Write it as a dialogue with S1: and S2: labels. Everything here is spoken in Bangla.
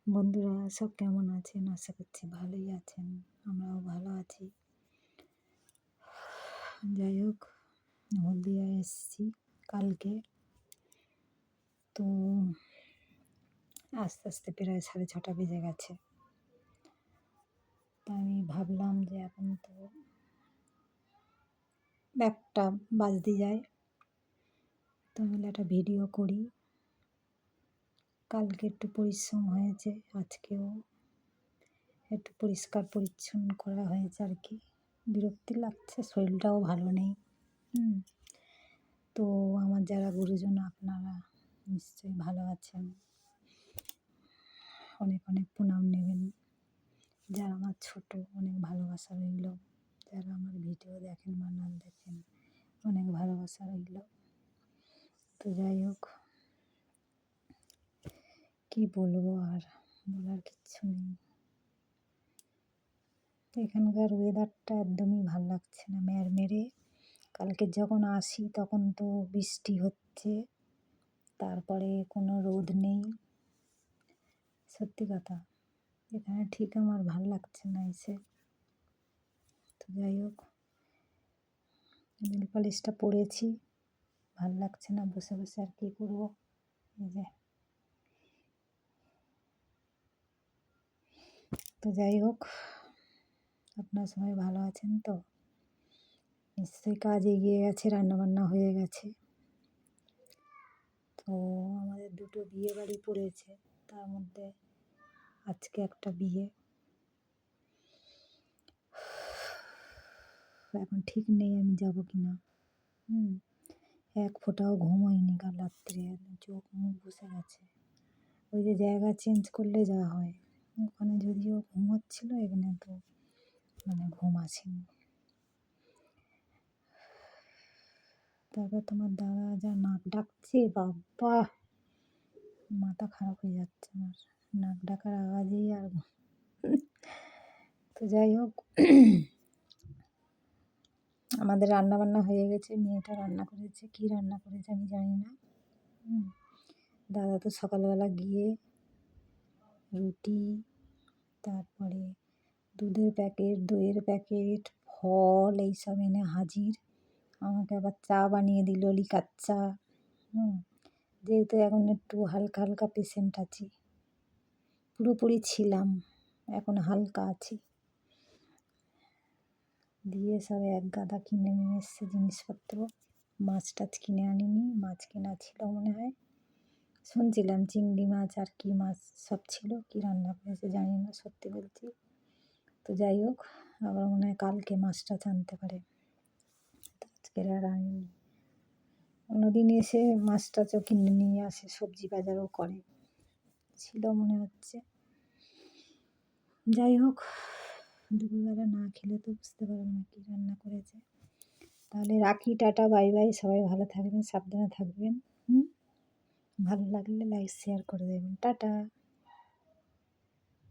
S1: বন্ধুরা সব কেমন আছেন? আশা করছি ভালোই আছেন। আমরাও ভালো আছি। যাই হোক, হলদিয়ায় এসেছি কালকে। তো আস্তে আস্তে প্রায় 6:30 বেজে গেছে। তা আমি ভাবলাম যে এখন তো 1টা বাজতে যায়, তো আমি একটা ভিডিও করি। কালকে একটু পরিশ্রম হয়েছে, আজকেও একটু পরিষ্কার পরিচ্ছন্ন করা হয়েছে আর কি। বিরক্তি লাগছে, শরীরটাও ভালো নেই। তো আমার যারা গুরুজন, আপনারা নিশ্চয়ই ভালো আছেন, অনেক অনেক প্রণাম নেবেন। যারা আমার ছোট, অনেক ভালোবাসা রইল। যারা আমার ভিডিও দেখেন বা না দেখেন, অনেক ভালোবাসা রইল। তো যাই হোক, কি বলবো, আর বলার কিচ্ছু নেই। তো এখানকার ওয়েদারটা একদমই ভাল লাগছে না, মেরে। কালকে যখন আসি তখন তো বৃষ্টি হচ্ছে, তারপরে কোনো রোদ নেই। সত্যি কথা, এখানে ঠিক আমার ভাল লাগছে না এসে। তো যাই হোক, নেল পালিশটা পরেছি, ভাল লাগছে না বসে বসে, আর কী করবো। এই যে, তো যাই হোক, আপনারা সবাই ভালো আছেন তো? নিশ্চয়ই কাজ এগিয়ে গেছে, রান্নাবান্না হয়ে গেছে। তো আমাদের 2টো বিয়ে বাড়ি পড়েছে, তার মধ্যে আজকে একটা বিয়ে। এখন ঠিক নেই আমি যাব কি না। এক ফোঁটাও ঘুম হয়নি কাল রাত্রে, চোখ মুখ বসে গেছে। ওই যে জায়গা চেঞ্জ করলে যা হয়, ওখানে যদিও ঘুম হচ্ছিল, এখানে তো ঘুম আসেনি। তারপর তোমার দাদা যা নাক ডাকছে, বাবা মাথা খারাপ হয়ে যাচ্ছে আমার, নাক ডাকার আওয়াজেই। আর তো যাই হোক, আমাদের রান্না বান্না হয়ে গেছে। মেয়েটা রান্না করেছে, কি রান্না করেছে আমি জানি না। দাদা তো সকালবেলা গিয়ে রুটি, তারপরে দুধের প্যাকেট, দইয়ের প্যাকেট, ফল এইসব এনে হাজির। আমাকে আবার চা বানিয়ে দিল, লিকার চা। যেহেতু এখন একটু হালকা হালকা পেশেন্ট আছি, পুরোপুরি ছিলাম, এখন হালকা আছি। দিয়ে সব এক গাদা কিনে নিয়ে এসছে জিনিসপত্র। মাছ টাছ কিনে আনিনি, মাছ কেনা ছিল মনে হয়, শুনছিলাম চিংড়ি মাছ আর কি মাছ সব ছিল। কি রান্না করেছে জানি না, সত্যি বলছি। তো যাই হোক, আবার মনে হয় কালকে মাছ টাছ আনতে পারে, আজকের আর আনিনি। অন্যদিন এসে মাছ টাছও কিনে নিয়ে আসে, সবজি বাজারও করে, ছিল মনে হচ্ছে। যাই হোক, দুপুরবেলা না খেলে তো বুঝতে পারবো না কী রান্না করেছে। তাহলে রাখি, টাটা, বাই বাই। সবাই ভালো থাকবেন, সাবধানে থাকবেন। ভালো লাগলে লাইক শেয়ার করে দেবেন। টাটা।